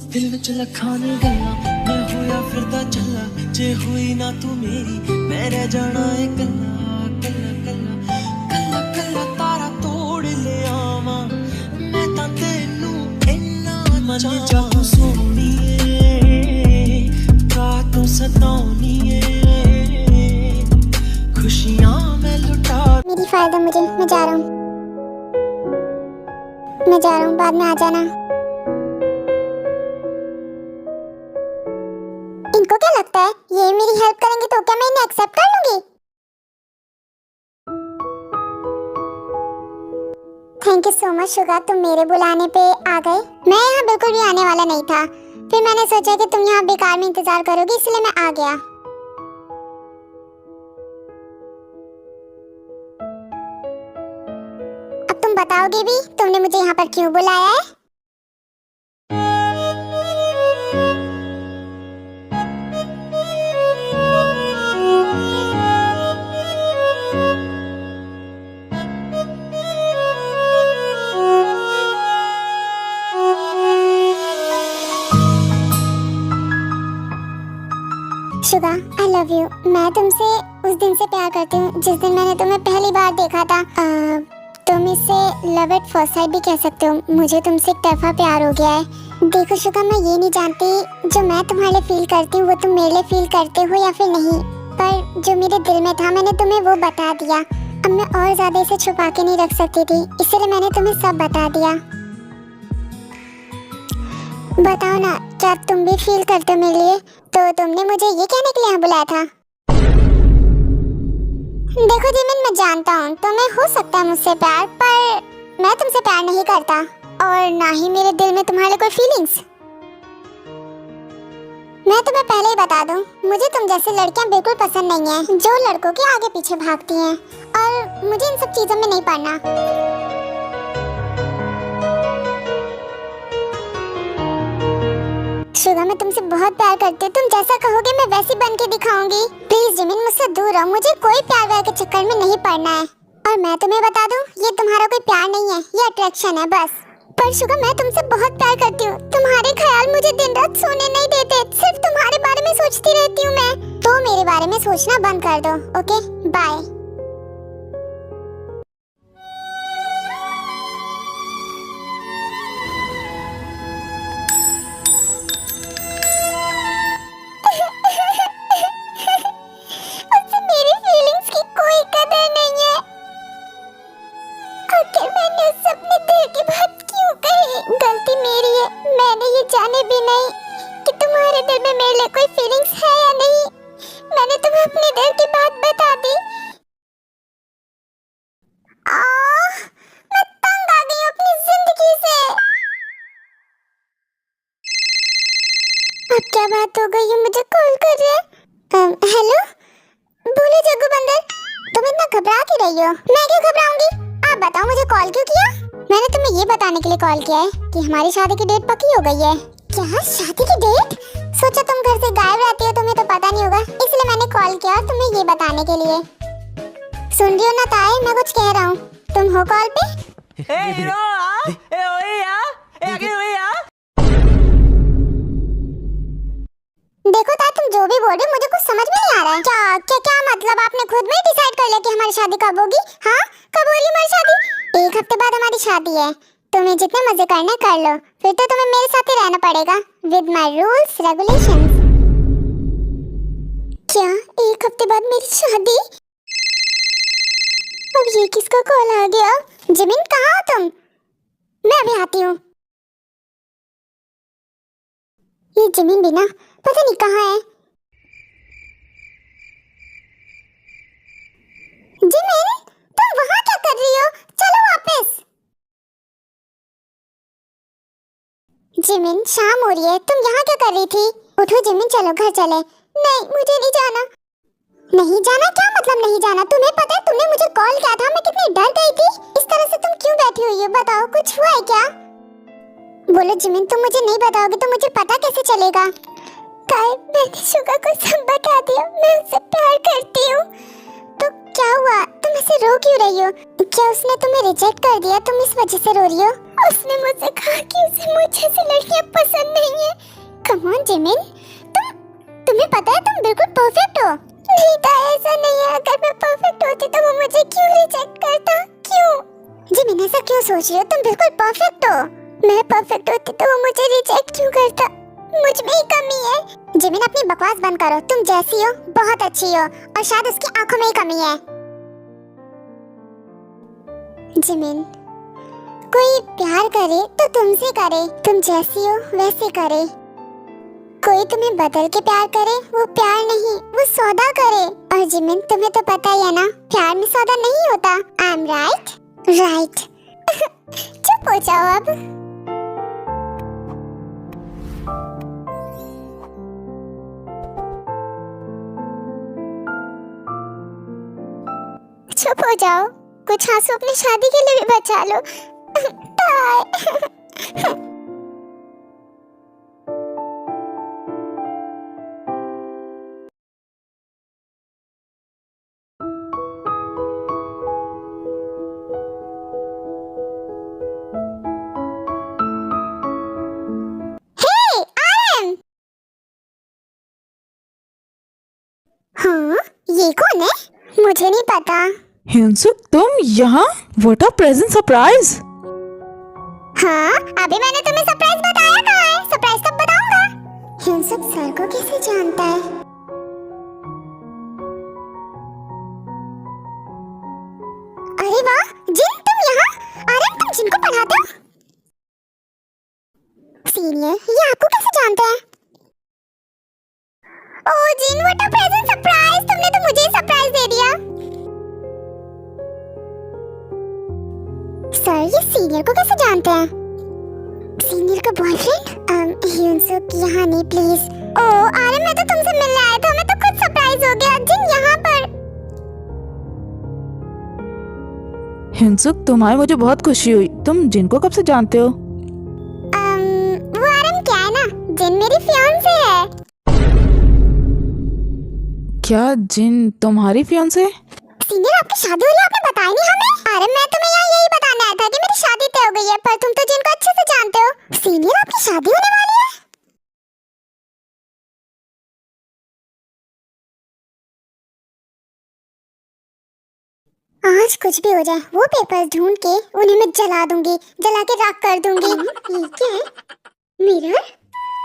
दिल विच लखां ने गल्लां मैं होया फिरदा चला जे हुई ना तू मेरी मैं रह जाना है कल्ला कल्ला कल्ला कल्ला कल्ला तारा तोड़ ले आवां मैं तां तैनू इन्ना मजा तू सोहणीए का तू सताउणीए खुशियां मैं लुटा मेरी फायदा मुझे मैं जा रहा हूँ बाद में आ जाना। इनको क्या लगता है ये मेरी हेल्प करेंगे तो क्या मैं इन्हें एक्सेप्ट कर लूंगी? Thank you so much Suga, तुम मेरे बुलाने पे आ गए। मैं यहाँ बिल्कुल भी आने वाला नहीं था, फिर मैंने सोचा कि तुम यहाँ बेकार में इंतजार करोगे इसलिए मैं आ गया। अब तुम बताओगे भी तुमने मुझे यहाँ पर क्यों बुलाया है? Suga, I love you. मैं तुमसे उस दिन से प्यार करती हूँ जिस दिन मैंने तुम्हें पहली बार देखा था। तुम इसे लव एट फर्स्ट साइट भी कह सकते हो। मुझे तुमसे एक तरफा प्यार हो गया है। देखो शुगा, मैं ये नहीं जानती जो मैं तुम्हारे लिए फील करती हूँ वो तुम मेरे लिए फील करते हो या फिर नहीं, पर जो मेरे दिल में था मैंने तुम्हें वो बता दिया। अब मैं और ज्यादा इसे छुपा के नहीं रख सकती थी, इसलिए मैंने तुम्हें सब बता दिया। बताओ ना, क्या तुम भी फील करते हो मेरे लिए? तो तुमने मुझे ये कहने के लिए यहाँ बुलाया था? देखो जिमिन, मैं जानता हूँ तुम्हें हो सकता है मुझसे प्यार, पर मैं तुमसे प्यार नहीं करता और ना ही मेरे दिल में तुम्हारे लिए कोई फीलिंग्स। मैं तुम्हें पहले ही बता दूं, मुझे तुम जैसी लड़कियां बिल्कुल पसंद नहीं है जो लड़कों के आगे पीछे भागती हैं, और मुझे इन सब चीजों में नहीं पड़ना। शुगा, मैं तुमसे बहुत प्यार करती हूँ। तुम जैसा कहोगे मैं वैसी बन के दिखाऊंगी। प्लीज जिमिन, मुझसे दूर रहो। मुझे कोई प्यार व्यार के चक्कर में नहीं पड़ना है। और मैं तुम्हें बता दूँ, ये तुम्हारा कोई प्यार नहीं है, ये अट्रैक्शन है बस। पर शुगा, मैं तुमसे बहुत प्यार करती हूँ। तुम्हारे ख्याल मुझे दिन रात सोने नहीं देते। सिर्फ तुम्हारे बारे में सोचती रहती हूँ मैं। तो मेरे बारे में सोचना बंद कर दो, ओके? बाय। जाने भी नहीं कि तुम्हारे दिल में मेरे लिए कोई फीलिंग्स है या नहीं। मैंने तुम्हें अपने दिल की बात बता दी। मैं तंग आ गई अपनी जिंदगी से। अब क्या बात हो गई है? मुझे कॉल कर रहे हैं। हेलो, बोलो जग्गू बंदर, तुम इतना घबरा क्यों रही हो? मैं क्यों घबराऊंगी? आप बताओ मुझे कॉल क्यों किया? मैंने तुम्हें ये बताने के लिए कॉल किया है कि हमारी शादी की डेट पक्की हो गई है। क्या शादी की डेट? सोचा तुम घर से गायब रहती हो, तुम्हें तो पता नहीं होगा, इसलिए मैंने कॉल किया तुम्हें ये बताने के लिए। सुन रही हो ना ताए, मैं कुछ कह रहा हूँ, तुम हो कॉल पे? देखो ताए, तुम जो भी बोल रहे हो मुझे कुछ समझ में नहीं आ रहा है। क्या मतलब आपने खुद में डिसाइड कर लिया कि हमारी शादी कब होगी? हाँ, कब होगी हमारी शादी? 1 हफ्ते बाद हमारी शादी है। तुम्हें जितने मजे करने कर लो, फिर तो तुम्हें मेरे साथ ही रहना पड़ेगा विद माय रूल्स रेगुलेशंस। क्या 1 हफ्ते बाद मेरी शादी? अब ये किसका कॉल आ गया? जिमिन, कहाँ हो तुम? मैं अभी आती हूँ। ये जिमिन भी ना पता नहीं कहाँ है। जिमिन, तुम वहाँ क्या कर रही हो? चलो वापस। जिमिन, शाम हो रही है, तुम यहाँ क्या कर रही थी? उठो जिमिन, चलो घर चले। नहीं, मुझे नहीं जाना। नहीं जाना? क्या मतलब नहीं जाना? तुम्हें पता है तुमने मुझे कॉल किया था, मैं कितनी डर गई थी। इस तरह से तुम क्यों बैठी हुई हो? बताओ, कुछ हुआ है क्या? बोलो जिमिन, तुम मुझे नहीं बताओगे तो मुझे पता कैसे चलेगा? मैंने शुगा को सब बता दिया, मैं उससे प्यार करती हूँ। तो क्या हुआ? तुम ऐसे रो क्यों रही हो? क्या उसने तुम्हें रिजेक्ट कर दिया? तुम इस वजह से रो रही हो? उसने मुझसे कहा कि उसे मुझ जैसी लड़कियां पसंद नहीं है। कम ऑन जिमिन, तुम्हें पता है तुम बिल्कुल परफेक्ट हो। नहीं था, ऐसा नहीं है। अगर मैं परफेक्ट होती तो वो मुझे क्यों रिजेक्ट करता? क्यों? जिमिन ऐसा क्यों सोच रही हो? तुम बिल्कुल परफेक्ट हो। मैं परफेक्ट होती तो वो मुझे रिजेक्ट क्यों करता? मुझ में ही कमी है। जिमिन अपनी बकवास बंद करो। तुम जैसी हो बहुत अच्छी हो और शायद उसकी आंखों में ही कमी है। जिमिन, कोई प्यार करे तो तुमसे करे, तुम जैसी हो वैसे करे। कोई तुम्हें बदल के प्यार करे, वो प्यार नहीं, वो सौदा करे। और जिमिन तुम्हें तो पता ही है ना, प्यार में सौदा नहीं होता। I am right? राइट। चुप हो जाओ अब। चुप हो जाओ। कुछ आंसू अपनी शादी के लिए भी बचा लो। हाँ, ये कौन है? मुझे नहीं पता। हिंसुक, तुम यहाँ? What a present surprise. हाँ, अभी मैंने तुम्हें सरप्राइज बताया कहाँ है? सरप्राइज तब बताऊंगा। हिंसुक सर को कैसे जानता है? अरे वाह, जिन तुम यहाँ? अरे तुम जिन को पढ़ाते हो? सीनियर, ये आपको कैसे जानते हैं? ओह जिन, व्हाट अ प्रेजेंट सरप्राइज। तुमने तो मुझे ही सरप्राइज दे दिया। सर, ये सीनियर को कैसे जानते हैं? सीनियर का बॉयफ्रेंड? हिंसुक यहाँ नहीं प्लीज। ओह अरे मैं तो तुमसे मिलने आया था, मैं तो खुद सरप्राइज हो गया। जिन यहाँ पर। हिंसुक, तुम्हारी मुझे बहुत खुशी हुई। तुम जिनको कब से जानते हो? वो आरम क्या है ना, जिन मेरी फियांसे है। क्या जिन तुम्हारी फियांसे? सीनियर, आपकी शादी हो रही है, आपने बताया नहीं हमें। अरे मैं तुम्हें यहाँ यही बताने आया था कि मेरी शादी तय हो गई है, पर तुम तो जिनको अच्छे से जानते हो। सीनियर, आपकी शादी होने वाली है? आज कुछ भी हो जाए, वो पेपर्स ढूंढ के उन्हें मैं जला दूंगी, जला के राख कर दूंगी। ये क्या है? मिरर?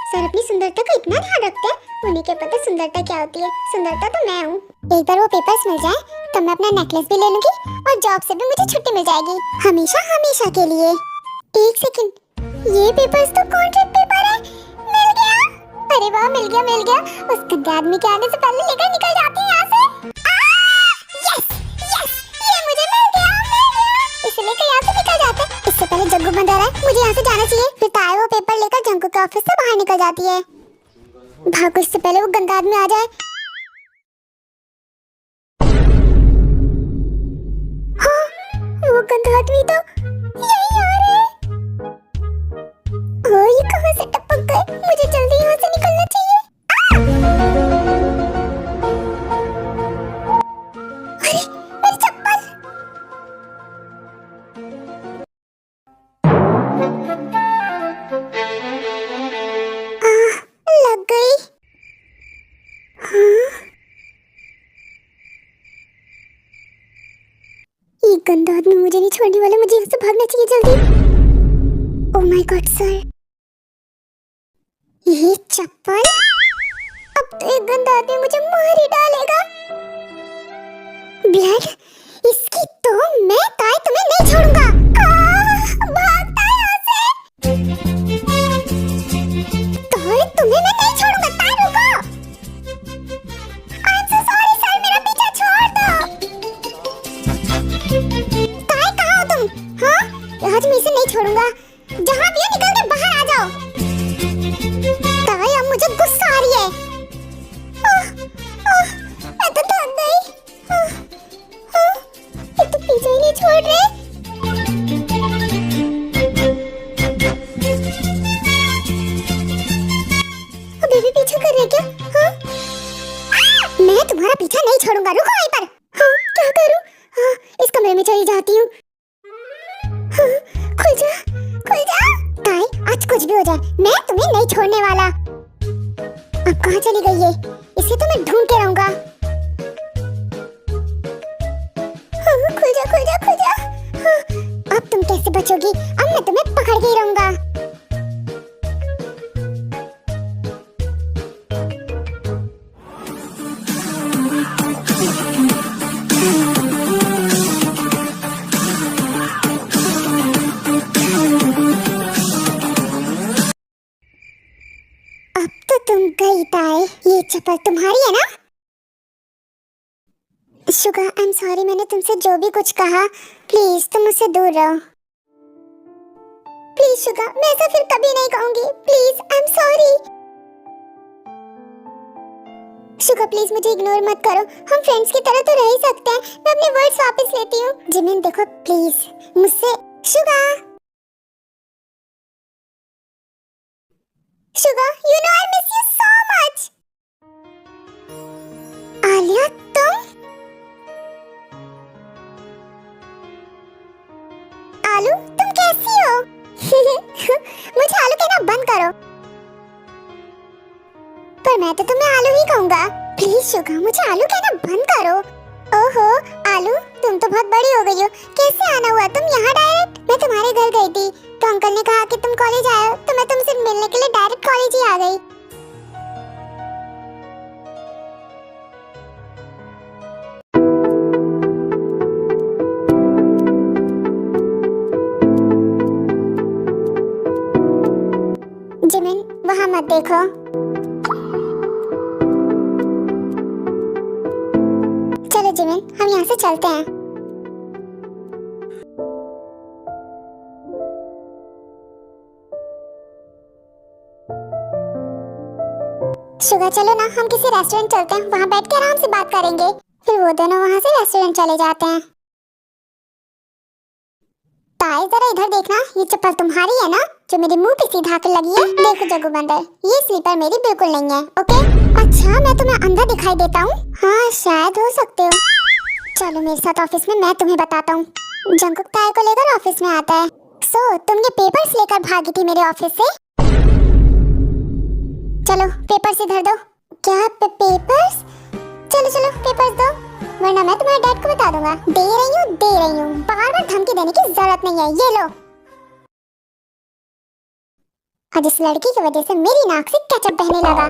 सर अपनी सुंदरता का इतना ध्यान रखते हैं, उन्हें क्या पता सुंदरता क्या होती है। सुंदरता तो मैं हूँ। एक बार वो पेपर्स मिल जाए तो मैं अपना नेकलेस भी ले लूंगी और जॉब से भी मुझे छुट्टी मिल जाएगी, हमेशा हमेशा के लिए। एक सेकंड, ये पेपर्स तो कॉन्ट्रैक्ट पेपर है। मिल गया। अरे वाह, मिल गया मिल गया। उस गंदे आदमी के आने से पहले लेकर निकल जाती हूँ यहाँ से। यस यस, ये मुझे मिल गया। इसे लेकर यहाँ से निकल जाते हैं। इससे पहले जग्गू बंद आ रहा है, मुझे यहाँ से जाना चाहिए। फिर ताए वो पेपर लेकर जग्गू के ऑफिस से बाहर निकल जाती है। भागो, इससे पहले वो गंदा आदमी आ जाए। हाँ, वो गंदा आदमी तो यही आ रहा है। ओह, ये कहाँ से टपक गए? मुझे जल्दी यहाँ से निकलना चाहिए। अरे मेरी चप्पल। लग गई। हाँ? ये गंदा आदमी मुझे नहीं छोड़ने वाला, मुझे यहाँ से भागना चाहिए जल्दी। ओह माय गॉड सर, ये चप्पल। अब तो ये गंदा आदमी मुझे मार ही डालेगा। ब्लड, इसकी तो मैं ताई तुम्हें नहीं छोड़ूंगा। भागता है यहाँ से। ताई तुम्हें मैं नहीं छोड़ूंगा। ताई रुको। I am so sorry sir, मेरा पीछा छोड़ दो। ताई कहाँ हो तुम? हाँ, आज मैं इसे नहीं छोड़ूंगा। जहाँ भी हो निकल के बाहर आ जाओ। ताई अब मुझे गुस्सा आ रही है। मैं तो थक गई। ये तो पीछे ही नहीं छोड़ रहे। अभी भी पीछा कर रहे क्या? हाँ? मैं तुम्हारा पीछा नहीं छोड़ूंगा, रुको वहीं पर। हाँ, क्या करूं? हाँ, इस कमरे में चली जाती हूँ। कुछ भी हो जाए मैं तुम्हें नहीं छोड़ने वाला। अब कहाँ चली गई ये? इसे तो मैं ढूंढ के रहूंगा। खुल जा खुल जा खुल जा। अब तुम कैसे बचोगी? अब मैं तुम्हें पकड़ के ही रहूंगा। अब तो तुम गई ताए। ये चप्पल तुम्हारी है ना? शुगा, आई एम सॉरी, मैंने तुमसे जो भी कुछ कहा, प्लीज तुम मुझसे दूर रहो। प्लीज शुगा, मैं ऐसा फिर कभी नहीं कहूंगी। Please, I am sorry. Suga please मुझे इग्नोर मत करो। हम फ्रेंड्स की तरह तो रह ही सकते हैं। मैं अपने वर्ड्स वापस लेती हूँ। जिमिन देखो प्लीज मुझसे। Suga, Suga, you know I miss you so much. Alia तुम? आलू तुम कैसी हो? मुझे आलू कहना बंद करो। पर मैं तो तुम्हें आलू ही कहूंगा। प्लीज शुगा, मुझे आलू कहना बंद करो। ओहो आलू, तुम तो बहुत बड़ी हो गई हो। कैसे आना हुआ तुम यहाँ डायरेक्ट? मैं तुम्हारे घर गई थी तो अंकल ने कहा कि तुम कॉलेज आए हो, तो मैं तुमसे मिलने के लिए डायरेक्ट कॉलेज ही आ गई। जिमिन वहां मत देखो। चलो जिमिन हम यहाँ से चलते हैं। शुगा चलो ना, हम किसी रेस्टोरेंट चलते हैं, वहाँ बैठ के आराम से बात करेंगे। फिर वो दोनों वहाँ से रेस्टोरेंट चले जाते हैं। ताई जरा इधर देखना, ये चप्पल तुम्हारी है ना जो मेरे मुंह पे सीधा कर लगी है? देखो जग्गू बंदर, ये स्लीपर मेरी बिल्कुल नहीं है। ओके? अच्छा मैं तुम्हें अंधा दिखाई देता हूँ? हाँ शायद हो सकते हो। चलो मेरे साथ ऑफिस में, मैं तुम्हें बताता हूँ। जंकुक ताई को लेकर ऑफिस में आता है। सो तुम ये पेपर्स लेकर भागी थी मेरे ऑफिस से? चलो पेपर्स इधर दो। क्या पेपर्स? चलो चलो पेपर्स दो, वरना मैं तुम्हारे डैड को बता दूंगा। दे रही हूँ, बार बार धमकी देने की जरूरत नहीं है। ये लो। आज इस लड़की की वजह से मेरी नाक से केचप बहने लगा।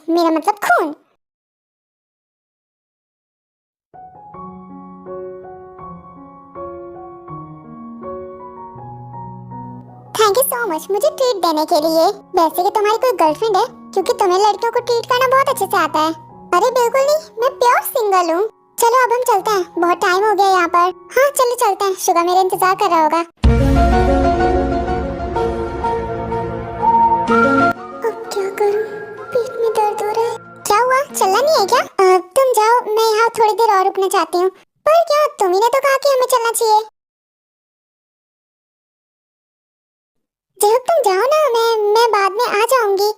मेरा मतलब खून। थैंक यू सो मच मुझे ट्रीट देने के लिए। वैसे कि तुम्हारी कोई गर्लफ्रेंड है, क्योंकि तुम्हें लड़कियों को ट्रीट करना बहुत अच्छे से आता है। अरे बिल्कुल नहीं, मैं प्योर सिंगल हूँ। चलो अब हम चलते हैं, बहुत टाइम हो गया यहाँ पर। हाँ चलो चलते हैं, शुगा मेरा इंतजार कर रहा होगा। अब क्या करूँ, पेट में दर्द हो रहा है। क्या हुआ, चलना नहीं है क्या? तुम जाओ, मैं यहाँ थोड़ी देर और रुकना चाहती हूँ। पर क्या, तुम ही ने तो कहा कि हमें चलना चाहिए। जब तुम जाओ ना, मैं बाद में आ जाऊंगी।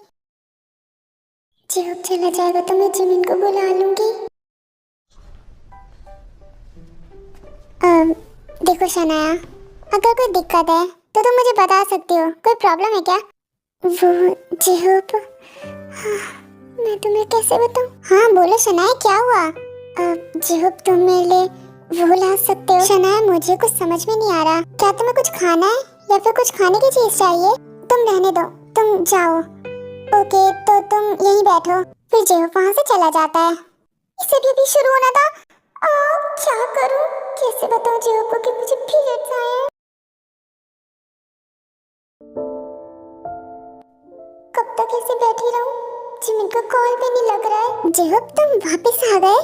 जब चला जाएगा तो मैं जिमिन को बुला लूंगी। देखो शनाया, अगर कोई दिक्कत है तो तुम मुझे बता सकती हो। कोई प्रॉब्लम है क्या? वो जिहोप, मैं तुम्हें कैसे बताऊं? हाँ बोलो शनाया, क्या हुआ? जिहोप तुम मेरे लिए वो ला सकते हो? शनाया मुझे कुछ समझ में नहीं आ रहा। क्या तुम्हें कुछ खाना है या फिर कुछ खाने की चीज चाहिए? तुम रहने दो, तुम जाओ। ओके तो तुम यहीं बैठो। फिर जिहोप वहाँ से चला जाता है। इसे भी अभी शुरू होना था। क्या करूं, कैसे बताऊं जिहोप को कि मुझे पीरियड्स आए हैं? कब तक ऐसे बैठी रहूं? जिमिन का कॉल भी नहीं लग रहा है। जिहोप तुम वापस आ गए?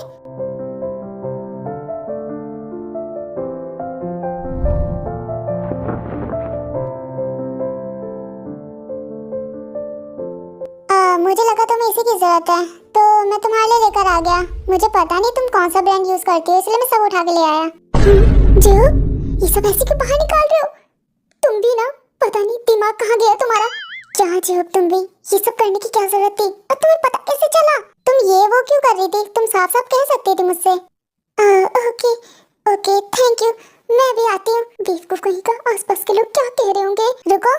मुझे लगा तुम्हें इसी की जरूरत है तो मैं तुम्हारे लिए लेकर आ गया। मुझे पता नहीं तुम कौन सा ब्रांड यूज करती हो, इसलिए मैं सब उठा के ले आया। जिहोप ये सब ऐसे क्यों बाहर निकाल रहे हो? तुम भी ना, पता नहीं दिमाग कहाँ गया तुम्हारा। क्या जिहोप तुम भी, ये सब करने की क्या जरूरत थी? और तुम्हें पता कैसे चला? तुम ये वो क्यों कर रही थी? तुम साफ साफ कह सकती थी मुझसे। ओके ओके थैंक यू, मैं भी आती हूँ। बेवकूफ कहीं का, आसपास के लोग क्या कह रहे होंगे। रुको,